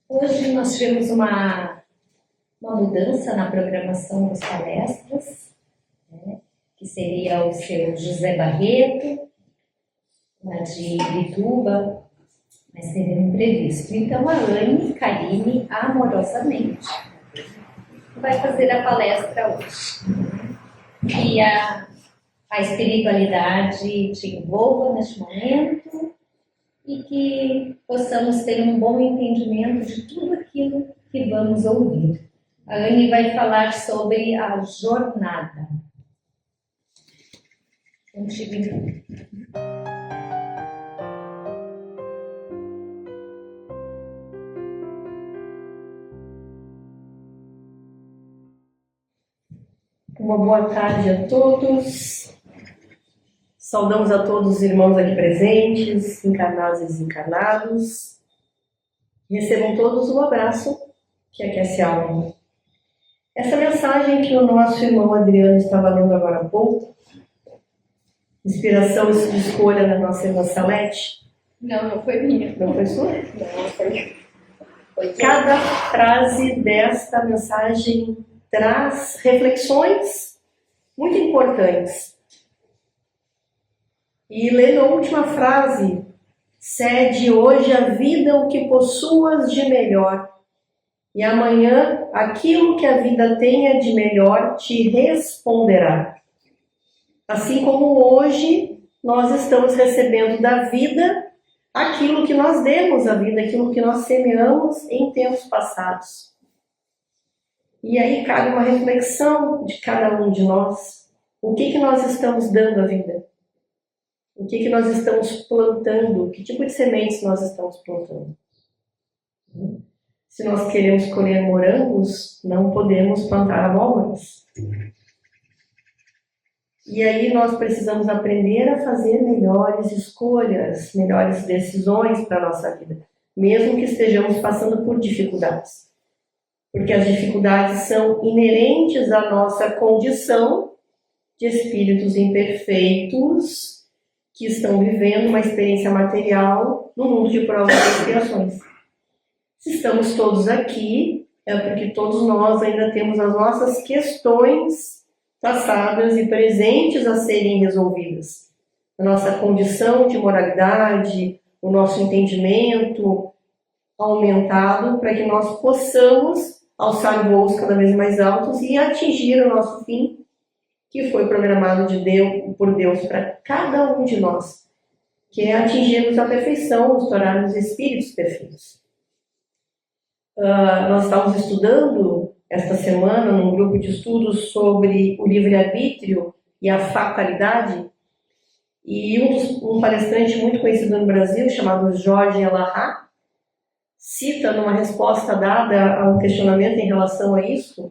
Hoje nós tivemos uma mudança na programação das palestras, né, que seria o seu José Barreto, lá de Bituba, mas teve um imprevisto. Então a Anne Karine, amorosamente, vai fazer a palestra hoje. Que a espiritualidade te envolva neste momento e que possamos ter um bom entendimento de tudo aquilo que vamos ouvir. A Anne vai falar sobre a jornada. Contigo, então. Uma boa tarde a todos. Saudamos a todos os irmãos aqui presentes, encarnados e desencarnados. Recebam todos um abraço que aquece a alma. Essa mensagem que o nosso irmão Adriano estava lendo agora há pouco, inspiração e escolha da nossa irmã Salete. Não foi minha. Não foi sua? Não, foi Cada frase desta mensagem traz reflexões muito importantes. E lendo a última frase, cede hoje a vida o que possuas de melhor, e amanhã aquilo que a vida tenha de melhor te responderá. Assim como hoje nós estamos recebendo da vida aquilo que nós demos à vida, aquilo que nós semeamos em tempos passados. E aí cabe uma reflexão de cada um de nós. O que nós estamos dando à vida? O que nós estamos plantando? Que tipo de sementes nós estamos plantando? Se nós queremos colher morangos, não podemos plantar abóboras. E aí nós precisamos aprender a fazer melhores escolhas, melhores decisões para a nossa vida, mesmo que estejamos passando por dificuldades. Porque as dificuldades são inerentes à nossa condição de espíritos imperfeitos que estão vivendo uma experiência material no mundo de provas e expiações. Se estamos todos aqui, é porque todos nós ainda temos as nossas questões passadas e presentes a serem resolvidas. A nossa condição de moralidade, o nosso entendimento aumentado para que nós possamos alçar voos cada vez mais altos e atingir o nosso fim, que foi programado por Deus para cada um de nós, que é atingirmos a perfeição, nos tornarmos espíritos perfeitos. Nós estávamos estudando esta semana num grupo de estudos sobre o livre-arbítrio e a fatalidade, e um palestrante muito conhecido no Brasil, chamado Jorge Elahá, cita numa resposta dada a um questionamento em relação a isso,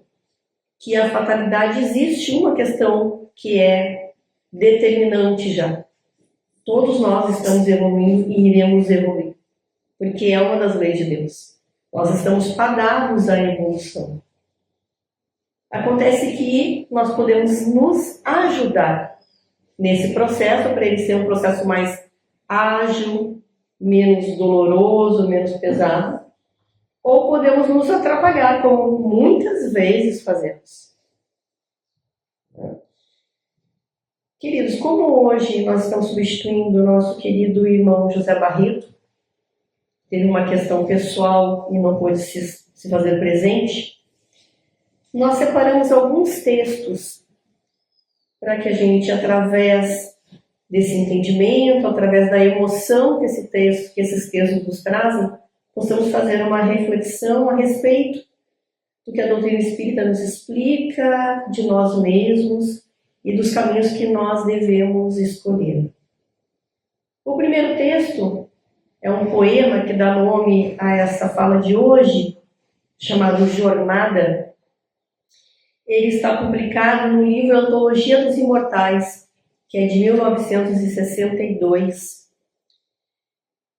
que a fatalidade existe uma questão que é determinante já. Todos nós estamos evoluindo e iremos evoluir, porque é uma das leis de Deus. Nós estamos fadados à evolução. Acontece que nós podemos nos ajudar nesse processo, para ele ser um processo mais ágil, menos doloroso, menos pesado, ou podemos nos atrapalhar, como muitas vezes fazemos. Queridos, como hoje nós estamos substituindo o nosso querido irmão José Barreto, teve uma questão pessoal e não pôde se fazer presente, nós separamos alguns textos para que a gente, através desse entendimento, através da emoção que esses textos nos trazem, possamos fazer uma reflexão a respeito do que a doutrina espírita nos explica de nós mesmos e dos caminhos que nós devemos escolher. O primeiro texto é um poema que dá nome a essa fala de hoje, chamado Jornada. Ele está publicado no livro Antologia dos Imortais, que é de 1962.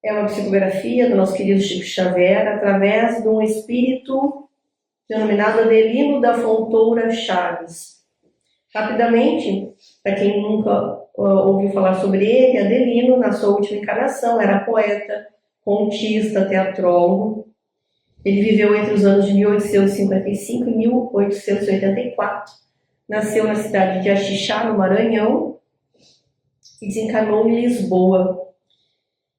É uma psicografia do nosso querido Chico Xavier, através de um espírito denominado Adelino da Fontoura Chaves. Rapidamente, para quem nunca ouviu falar sobre ele, Adelino, na sua última encarnação, era poeta, contista, teatrólogo, Ele viveu entre os anos de 1855 e 1884. Nasceu na cidade de Axixá, no Maranhão, e desencarnou em Lisboa.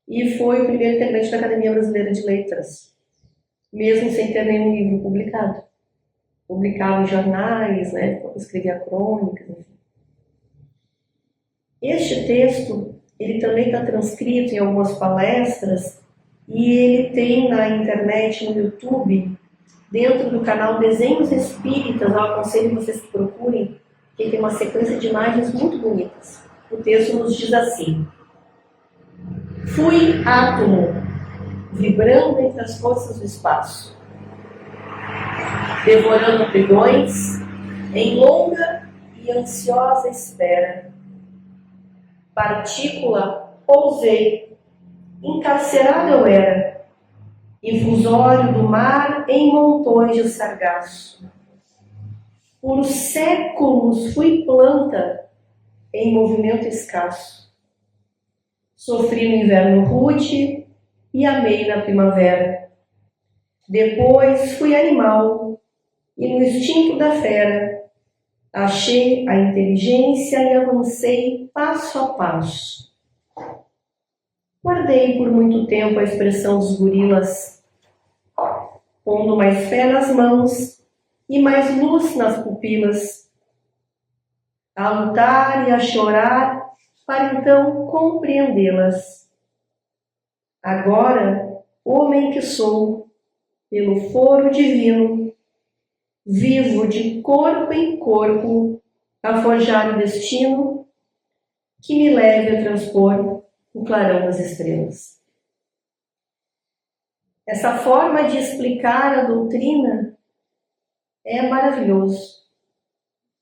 E foi o primeiro integrante da Academia Brasileira de Letras, mesmo sem ter nenhum livro publicado. Publicava em jornais, né, escrevia crônicas, enfim. Este texto, ele também está transcrito em algumas palestras e ele tem na internet, no YouTube, dentro do canal Desenhos Espíritas. Eu aconselho vocês que procurem, que tem uma sequência de imagens muito bonitas. O texto nos diz assim: fui átomo, vibrando entre as forças do espaço, devorando pregões em longa e ansiosa espera. Partícula, pousei, encarcerado eu era, infusório do mar em montões de sargaço. Por séculos fui planta em movimento escasso. Sofri no inverno rude e amei na primavera. Depois fui animal e no instinto da fera achei a inteligência e avancei passo a passo. Guardei por muito tempo a expressão dos gorilas, pondo mais fé nas mãos e mais luz nas pupilas, a lutar e a chorar para então compreendê-las. Agora, homem que sou, pelo foro divino, vivo de corpo em corpo a forjar o destino que me leve a transpor o clarão das estrelas. Essa forma de explicar a doutrina é maravilhoso.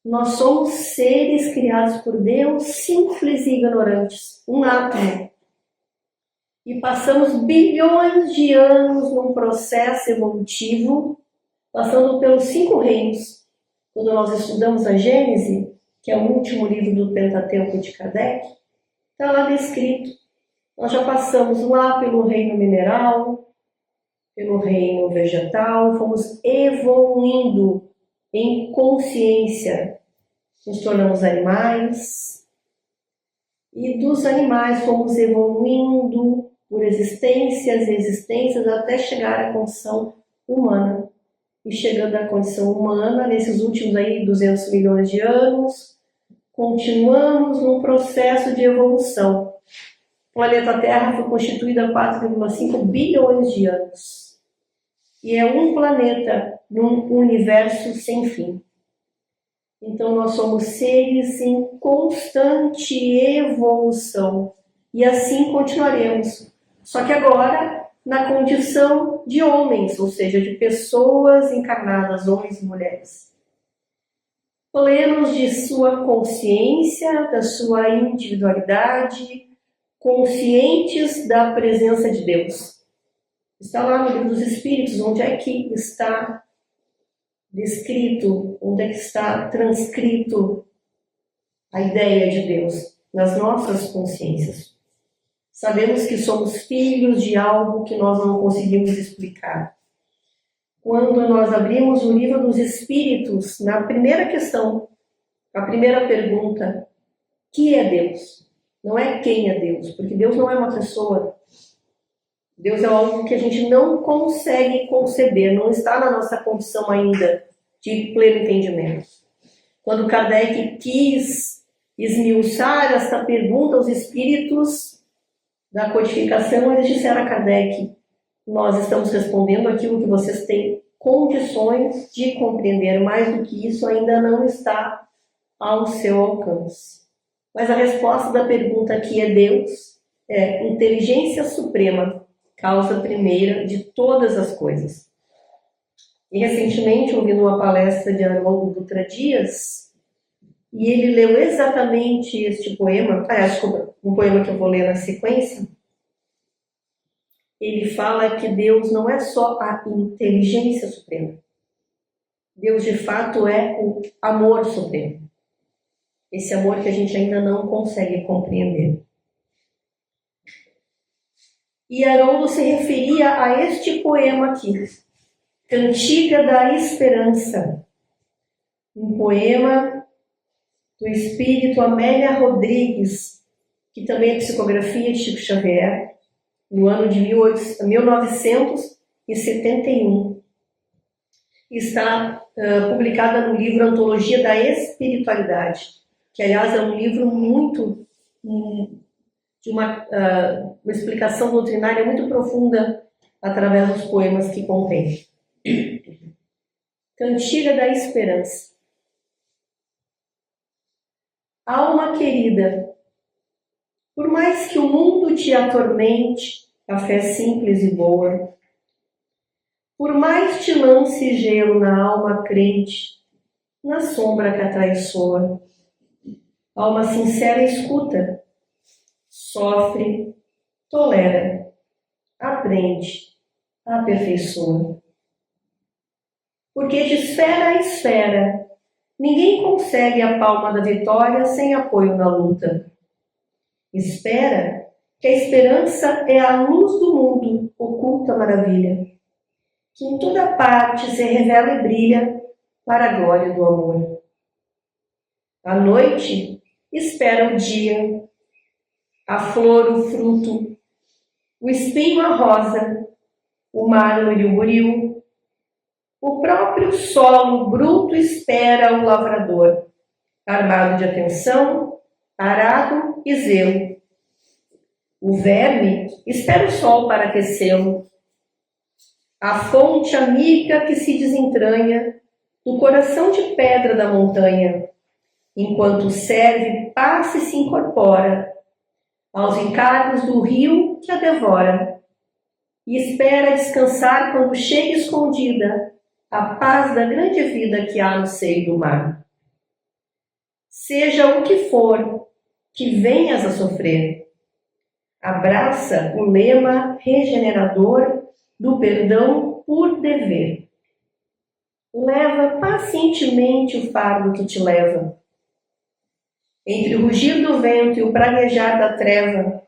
Nós somos seres criados por Deus, simples e ignorantes, um átomo. E passamos bilhões de anos num processo evolutivo, passando pelos 5 reinos. Quando nós estudamos a Gênese, que é o último livro do Pentateuco de Kardec, está lá descrito. Nós já passamos lá pelo reino mineral, pelo reino vegetal, fomos evoluindo em consciência. Nos tornamos animais, e dos animais fomos evoluindo por existências e existências até chegar à condição humana. E chegando à condição humana, nesses últimos 200 milhões de anos, continuamos num processo de evolução. O planeta Terra foi constituído há 4,5 bilhões de anos. E é um planeta num universo sem fim. Então nós somos seres em constante evolução. E assim continuaremos. Só que agora na condição de homens, ou seja, de pessoas encarnadas, homens e mulheres. Plenos de sua consciência, da sua individualidade, conscientes da presença de Deus. Está lá no Livro dos Espíritos, onde é que está descrito, onde é que está transcrito a ideia de Deus nas nossas consciências. Sabemos que somos filhos de algo que nós não conseguimos explicar. Quando nós abrimos o Livro dos Espíritos, na primeira questão, a primeira pergunta, que é Deus? Não é quem é Deus, porque Deus não é uma pessoa. Deus é algo que a gente não consegue conceber, não está na nossa condição ainda de pleno entendimento. Quando Kardec quis esmiuçar essa pergunta aos espíritos da codificação, eles disseram a Kardec: nós estamos respondendo aquilo que vocês têm condições de compreender, mais do que isso ainda não está ao seu alcance. Mas a resposta da pergunta que é Deus é inteligência suprema, causa primeira de todas as coisas. E recentemente, ouvindo uma palestra de Haroldo Dutra Dias, e ele leu exatamente este poema, um poema que eu vou ler na sequência. Ele fala que Deus não é só a inteligência suprema. Deus, de fato, é o amor supremo. Esse amor que a gente ainda não consegue compreender. E Haroldo se referia a este poema aqui. Cantiga da Esperança, um poema do espírito Amélia Rodrigues, que também é psicografia de Chico Xavier, no ano de 1971. Está publicada no livro Antologia da Espiritualidade, que, aliás, é um livro muito de uma explicação doutrinária muito profunda através dos poemas que contém. Cantiga da Esperança. Alma querida, por mais que o mundo te atormente, a fé simples e boa, por mais te lance gelo na alma crente, na sombra que atraiçoa, alma sincera escuta, sofre, tolera, aprende, aperfeiçoa. Porque de esfera a esfera, ninguém consegue a palma da vitória sem apoio na luta. Espera que a esperança é a luz do mundo, oculta maravilha, que em toda parte se revela e brilha para a glória do amor. A noite espera o dia, a flor o fruto, o espinho a rosa, o mármore o buril, o próprio solo bruto espera o lavrador, armado de atenção, arado e zelo. O verme espera o sol para aquecê-lo. A fonte amiga que se desentranha do coração de pedra da montanha, enquanto serve passa e se incorpora aos encargos do rio que a devora, e espera descansar quando chega escondida a paz da grande vida que há no seio do mar. Seja o que for que venhas a sofrer, abraça o lema regenerador do perdão por dever. Leva pacientemente o fardo que te leva. Entre o rugir do vento e o praguejar da treva,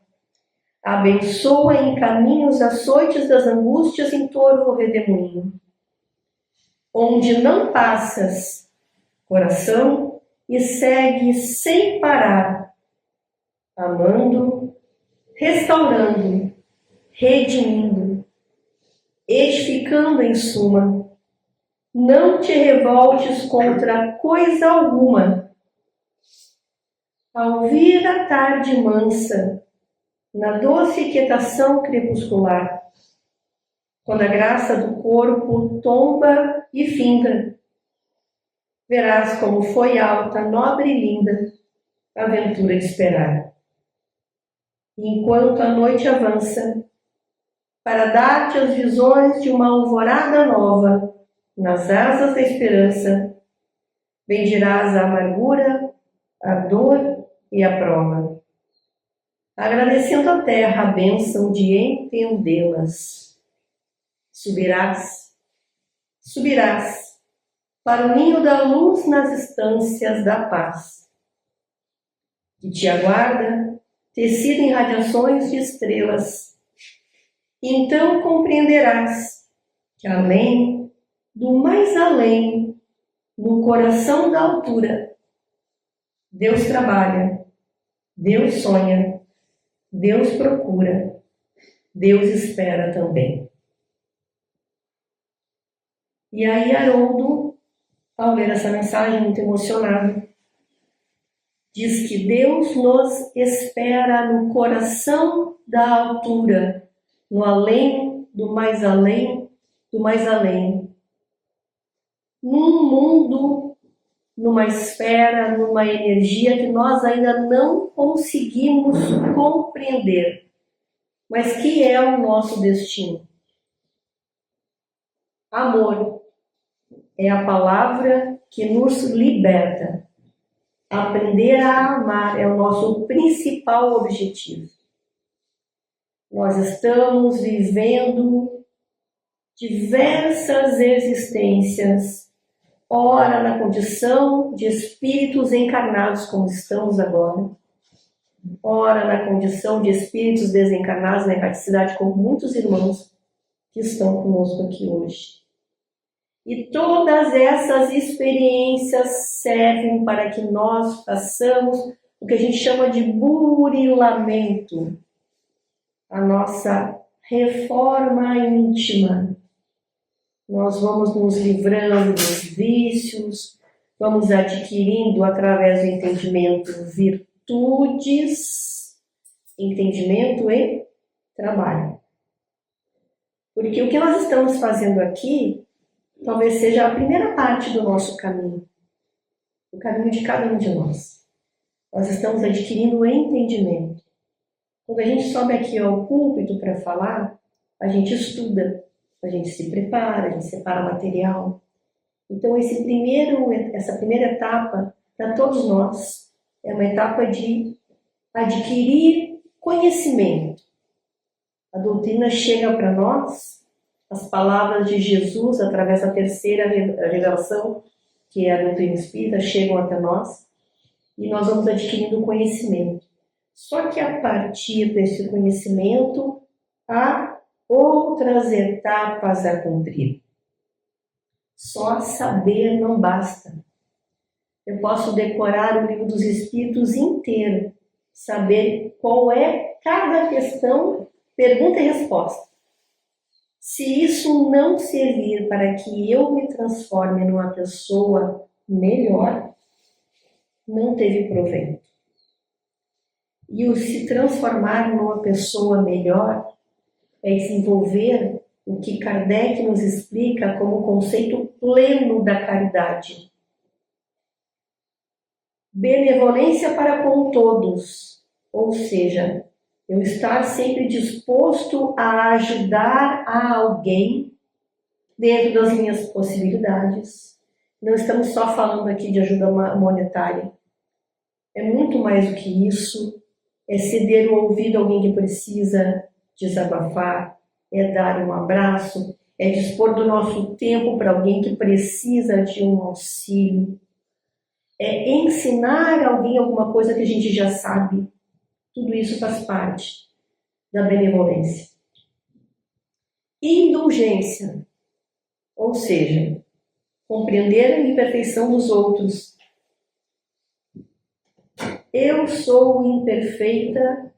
abençoa em caminhos açoites das angústias em torno do redemoinho. Onde não passas, coração, e segue sem parar, amando, restaurando, redimindo, edificando em suma. Não te revoltes contra coisa alguma. Ao vir a tarde mansa, na doce quietação crepuscular, quando a graça do corpo tomba e finda, verás como foi alta, nobre e linda a aventura de esperar. E enquanto a noite avança, para dar-te as visões de uma alvorada nova, nas asas da esperança, bendirás a amargura, a dor e a prova, agradecendo à terra a bênção de entendê-las. Subirás para o ninho da luz nas estâncias da paz, que te aguarda, tecida em radiações de estrelas. E então compreenderás que além do mais além, no coração da altura, Deus trabalha, Deus sonha, Deus procura, Deus espera também. E aí Haroldo, ao ler essa mensagem muito emocionado, diz que Deus nos espera no coração da altura, no além, do mais além, do mais além. Num mundo, numa esfera, numa energia que nós ainda não conseguimos compreender, mas que é o nosso destino. Amor é a palavra que nos liberta. Aprender a amar é o nosso principal objetivo. Nós estamos vivendo diversas existências, ora na condição de espíritos encarnados, como estamos agora, ora na condição de espíritos desencarnados na erraticidade, como muitos irmãos que estão conosco aqui hoje. E todas essas experiências servem para que nós façamos o que a gente chama de burilamento, a nossa reforma íntima. Nós vamos nos livrando dos vícios, vamos adquirindo através do entendimento virtudes, entendimento e trabalho. Porque o que nós estamos fazendo aqui talvez seja a primeira parte do nosso caminho, o caminho de cada um de nós. Nós estamos adquirindo o entendimento. Quando a gente sobe aqui ao púlpito para falar, a gente estuda, a gente se prepara, a gente separa material. Então essa primeira etapa, para todos nós, é uma etapa de adquirir conhecimento. A doutrina chega para nós, as palavras de Jesus, através da terceira revelação, que é a doutrina espírita, chegam até nós, e nós vamos adquirindo conhecimento. Só que a partir desse conhecimento, há outras etapas a cumprir. Só saber não basta. Eu posso decorar o Livro dos Espíritos inteiro, saber qual é cada questão, pergunta e resposta. Se isso não servir para que eu me transforme numa pessoa melhor, não teve proveito. E o se transformar numa pessoa melhor é desenvolver o que Kardec nos explica como o conceito pleno da caridade. Benevolência para com todos, ou seja, eu estar sempre disposto a ajudar a alguém dentro das minhas possibilidades. Não estamos só falando aqui de ajuda monetária. É muito mais do que isso. É ceder o ouvido a alguém que precisa desabafar, é dar um abraço, é dispor do nosso tempo para alguém que precisa de um auxílio, é ensinar alguém alguma coisa que a gente já sabe. Tudo isso faz parte da benevolência. Indulgência, ou seja, compreender a imperfeição dos outros. Eu sou imperfeita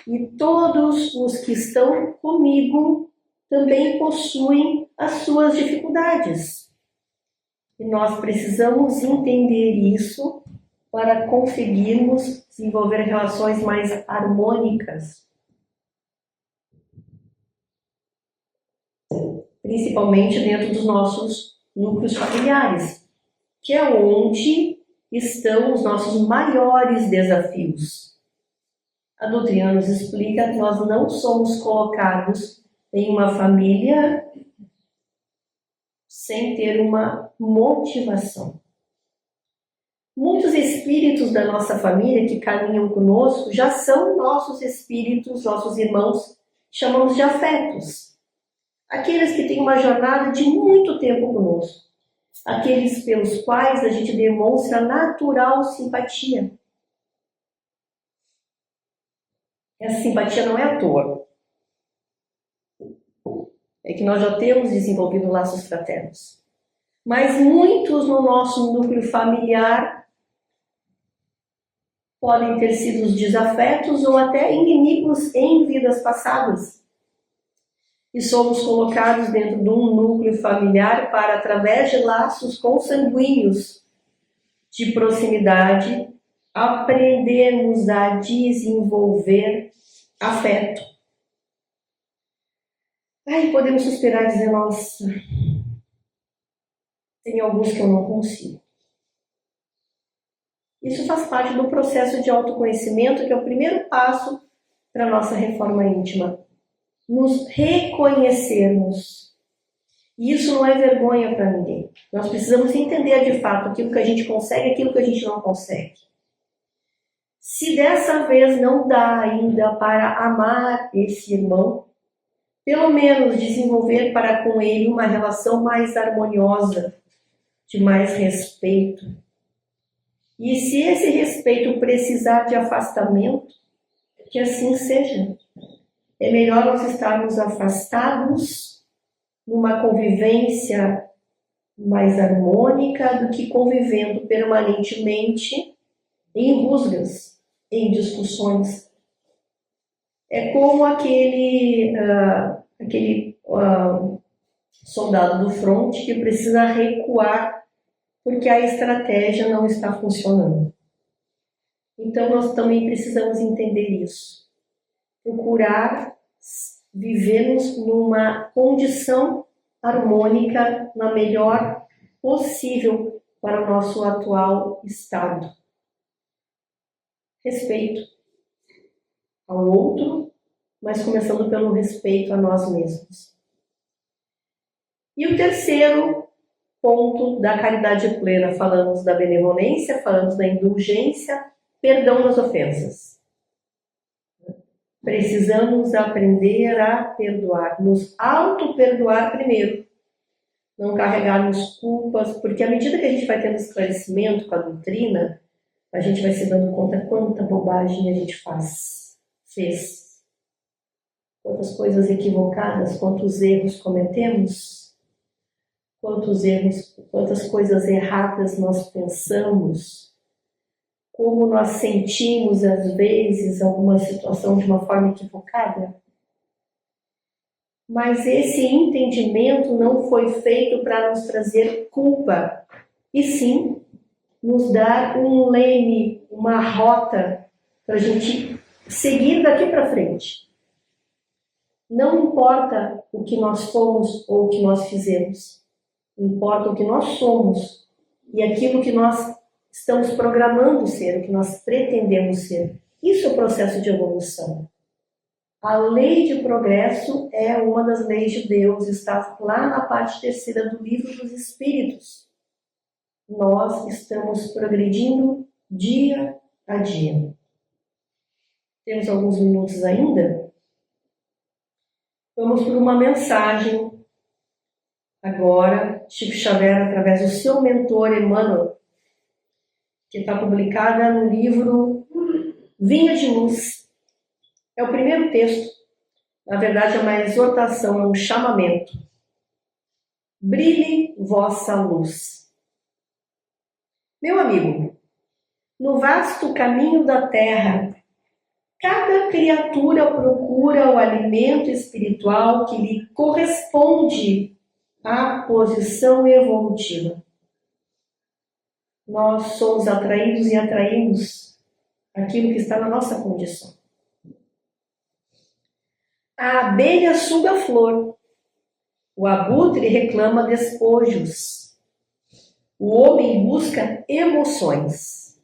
e todos os que estão comigo também possuem as suas dificuldades. E nós precisamos entender isso para conseguirmos desenvolver relações mais harmônicas. Principalmente dentro dos nossos núcleos familiares, que é onde estão os nossos maiores desafios. A doutrina nos explica que nós não somos colocados em uma família sem ter uma motivação. Muitos espíritos da nossa família que caminham conosco já são nossos espíritos, nossos irmãos, chamamos de afetos. Aqueles que têm uma jornada de muito tempo conosco. Aqueles pelos quais a gente demonstra natural simpatia. Essa simpatia não é à toa. É que nós já temos desenvolvido laços fraternos. Mas muitos no nosso núcleo familiar podem ter sido desafetos ou até inimigos em vidas passadas. E somos colocados dentro de um núcleo familiar para, através de laços consanguíneos de proximidade, aprendermos a desenvolver afeto. Aí podemos suspirar e dizer, nossa, tem alguns que eu não consigo. Isso faz parte do processo de autoconhecimento, que é o primeiro passo para a nossa reforma íntima. Nos reconhecermos. E isso não é vergonha para ninguém. Nós precisamos entender de fato aquilo que a gente consegue e aquilo que a gente não consegue. Se dessa vez não dá ainda para amar esse irmão, pelo menos desenvolver para com ele uma relação mais harmoniosa, de mais respeito. E se esse respeito precisar de afastamento, que assim seja. É melhor nós estarmos afastados numa convivência mais harmônica do que convivendo permanentemente em rusgas, em discussões. É como aquele soldado do fronte que precisa recuar porque a estratégia não está funcionando. Então, nós também precisamos entender isso. Procurar vivermos numa condição harmônica, na melhor possível para o nosso atual estado. Respeito ao outro, mas começando pelo respeito a nós mesmos. E o terceiro ponto da caridade plena, falamos da benevolência, falamos da indulgência, perdão das ofensas. Precisamos aprender a perdoar, nos auto-perdoar primeiro, não carregarmos culpas, porque à medida que a gente vai tendo esclarecimento com a doutrina, a gente vai se dando conta quanta bobagem a gente fez, quantas coisas equivocadas, quantos erros cometemos, quantas coisas erradas nós pensamos, como nós sentimos, às vezes, alguma situação de uma forma equivocada. Mas esse entendimento não foi feito para nos trazer culpa, e sim nos dar um leme, uma rota para a gente seguir daqui para frente. Não importa o que nós fomos ou o que nós fizemos, importa o que nós somos e aquilo que nós estamos programando ser, o que nós pretendemos ser. Isso é o processo de evolução. A lei de progresso é uma das leis de Deus, está lá na parte terceira do livro dos Espíritos. Nós estamos progredindo dia a dia. Temos alguns minutos ainda? Vamos por uma mensagem agora, Chico Xavier, através do seu mentor Emmanuel, que está publicada no livro Vinha de Luz. É o primeiro texto, na verdade é uma exortação, é um chamamento. Brilhe vossa luz. Meu amigo, no vasto caminho da terra, cada criatura procura o alimento espiritual que lhe corresponde à posição evolutiva. Nós somos atraídos e atraímos aquilo que está na nossa condição. A abelha suga a flor, o abutre reclama despojos, o homem busca emoções.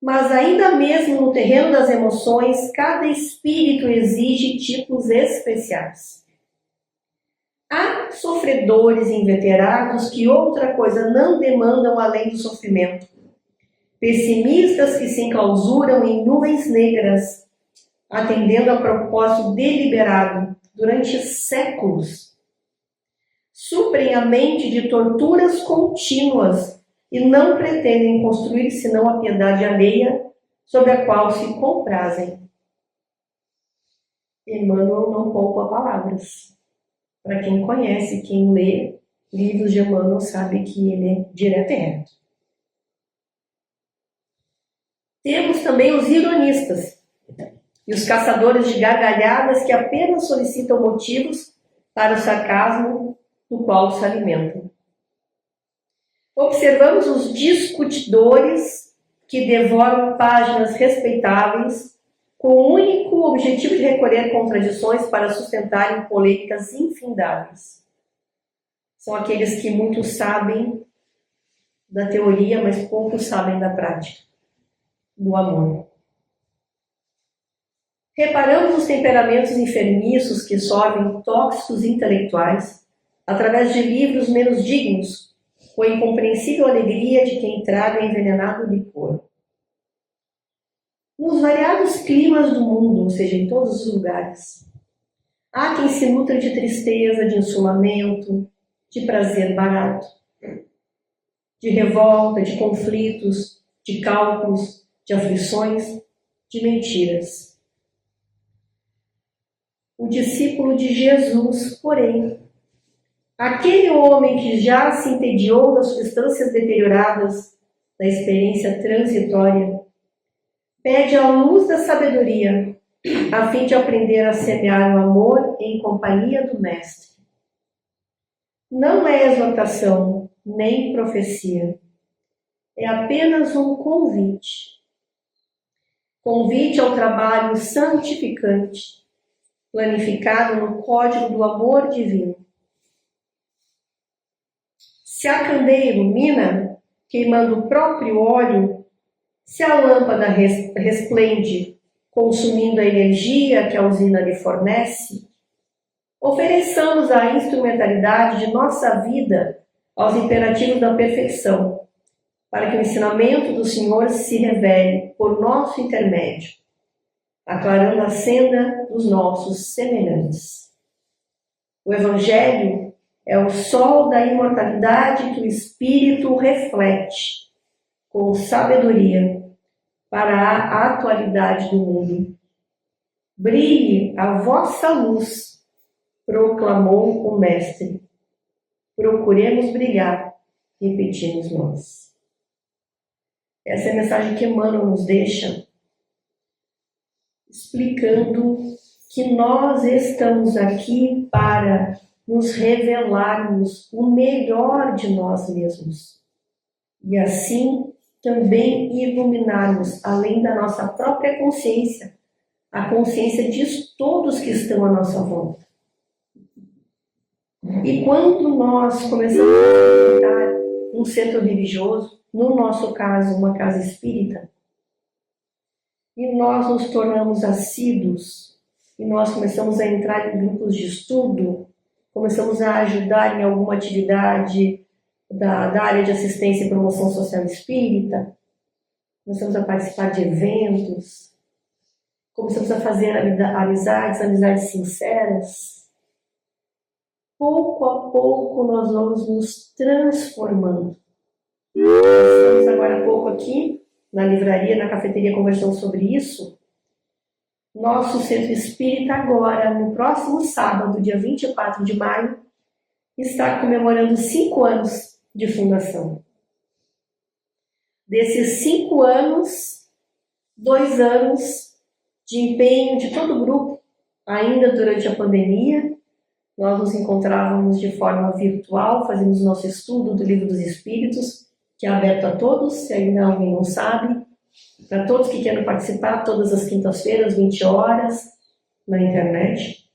Mas ainda mesmo no terreno das emoções, cada espírito exige tipos especiais. Há sofredores inveterados que outra coisa não demandam além do sofrimento. Pessimistas que se enclausuram em nuvens negras, atendendo a propósito deliberado durante séculos. Suprem a mente de torturas contínuas e não pretendem construir senão a piedade alheia sobre a qual se comprazem. Emmanuel não poupa palavras. Para quem conhece, quem lê livros de Emmanuel sabe que ele é direto e reto. Temos também os ironistas e os caçadores de gargalhadas que apenas solicitam motivos para o sarcasmo do qual se alimentam. Observamos os discutidores que devoram páginas respeitáveis com o único objetivo de recolher contradições para sustentarem polêmicas infindáveis. São aqueles que muito sabem da teoria, mas pouco sabem da prática, do amor. Reparamos os temperamentos enfermiços que sorvem tóxicos intelectuais através de livros menos dignos, com a incompreensível alegria de quem traga envenenado licor. Nos variados climas do mundo, ou seja, em todos os lugares, há quem se nutra de tristeza, de insulamento, de prazer barato, de revolta, de conflitos, de cálculos, de aflições, de mentiras. O discípulo de Jesus, porém, Aquele homem que já se entediou das substâncias deterioradas da experiência transitória, pede a luz da sabedoria, a fim de aprender a semear o amor em companhia do Mestre. Não é exortação, nem profecia. É apenas um convite. Convite ao trabalho santificante, planificado no código do amor divino. Se a candeia ilumina, queimando o próprio óleo, se a lâmpada resplende, consumindo a energia que a usina lhe fornece, ofereçamos a instrumentalidade de nossa vida aos imperativos da perfeição, para que o ensinamento do Senhor se revele por nosso intermédio, aclarando a senda dos nossos semelhantes. O Evangelho é o sol da imortalidade que o Espírito reflete com sabedoria para a atualidade do mundo. Brilhe a vossa luz, proclamou o Mestre. Procuremos brilhar, repetimos nós. Essa é a mensagem que Emmanuel nos deixa, explicando que nós estamos aqui para nos revelarmos o melhor de nós mesmos e assim também iluminarmos, além da nossa própria consciência, a consciência de todos que estão à nossa volta. E quando nós começamos a frequentar um centro religioso, no nosso caso, uma casa espírita, e nós nos tornamos assíduos, e nós começamos a entrar em grupos de estudo, começamos a ajudar em alguma atividade da área de assistência e promoção social espírita, começamos a participar de eventos, começamos a fazer amizades sinceras. Pouco a pouco nós vamos nos transformando. Estamos agora há pouco aqui, na livraria, na cafeteria, conversando sobre isso. Nosso centro espírita agora, no próximo sábado, dia 24 de maio, está comemorando 5 anos de fundação. Desses 5 anos, 2 anos de empenho de todo o grupo, ainda durante a pandemia, nós nos encontrávamos de forma virtual, fazíamos nosso estudo do Livro dos Espíritos, que é aberto a todos, se ainda alguém não sabe, para todos que querem participar, todas as quintas-feiras, 20 horas, na internet.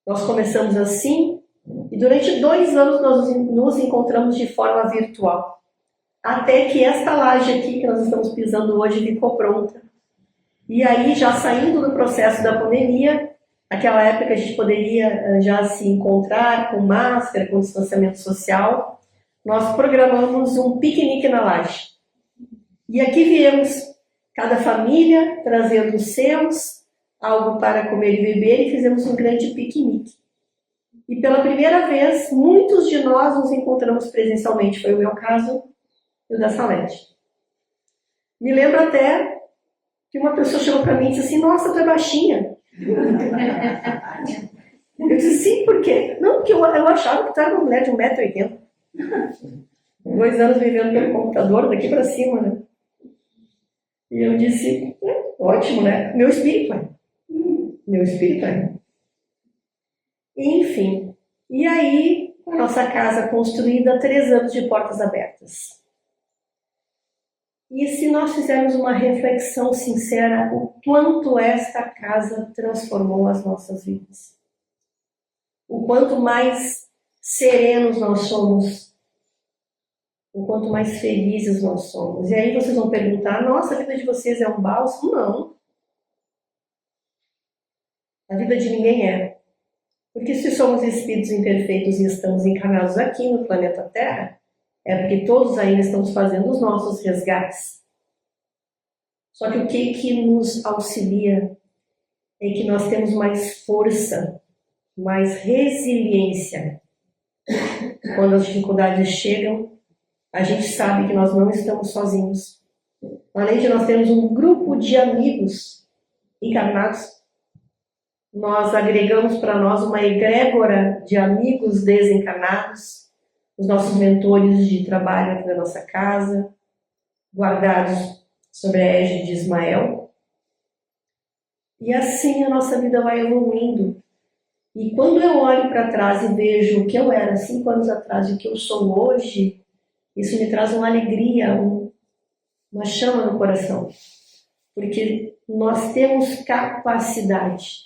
Nós começamos assim, e durante 2 anos nós nos encontramos de forma virtual. Até que esta laje aqui, que nós estamos pisando hoje, ficou pronta. E aí, já saindo do processo da pandemia, aquela época a gente poderia já se encontrar com máscara, com distanciamento social, nós programamos um piquenique na laje. E aqui viemos, cada família trazendo os seus, algo para comer e beber, e fizemos um grande piquenique. E pela primeira vez, muitos de nós nos encontramos presencialmente. Foi o meu caso e o da Salete. Me lembro até que uma pessoa chegou para mim e disse assim: nossa, tu é baixinha. Eu disse: sim, por quê? Não, porque eu achava que tu era uma mulher de 1,80 m. 2 anos vivendo pelo computador, daqui para cima, né? E eu disse: ótimo, né? Meu espírito é. Meu espírito é. Enfim, e aí, a nossa casa construída, 3 anos de portas abertas. E se nós fizermos uma reflexão sincera, o quanto esta casa transformou as nossas vidas. O quanto mais serenos nós somos, o quanto mais felizes nós somos. E aí vocês vão perguntar: nossa, a vida de vocês é um bálsamo? Não. A vida de ninguém é. Porque se somos espíritos imperfeitos e estamos encarnados aqui no planeta Terra, é porque todos ainda estamos fazendo os nossos resgates. Só que o que nos auxilia é que nós temos mais força, mais resiliência. Quando as dificuldades chegam, a gente sabe que nós não estamos sozinhos. Além de nós termos um grupo de amigos encarnados, nós agregamos para nós uma egrégora de amigos desencarnados, os nossos mentores de trabalho aqui da nossa casa, guardados sob a égide de Ismael. E assim a nossa vida vai evoluindo. E quando eu olho para trás e vejo o que eu era 5 anos atrás e o que eu sou hoje, isso me traz uma alegria, uma chama no coração. Porque nós temos capacidade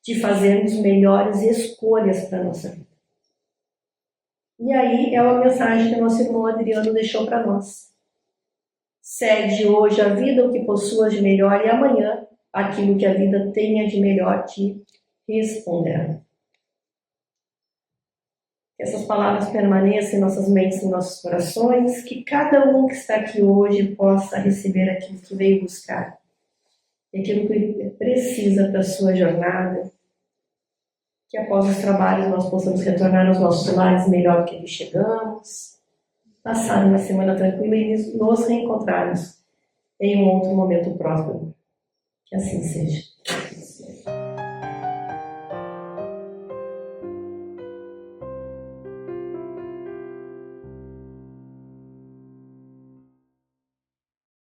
de fazermos melhores escolhas para a nossa vida. E aí é uma mensagem que o nosso irmão Adriano deixou para nós. Cede hoje a vida o que possuas de melhor e amanhã aquilo que a vida tenha de melhor te responderá. Que essas palavras permaneçam em nossas mentes e em nossos corações, que cada um que está aqui hoje possa receber aquilo que veio buscar, aquilo que precisa para a sua jornada, que após os trabalhos nós possamos retornar aos nossos lares melhor que aqui chegamos, passar uma semana tranquila e nos reencontrarmos em um outro momento próximo. Que assim seja.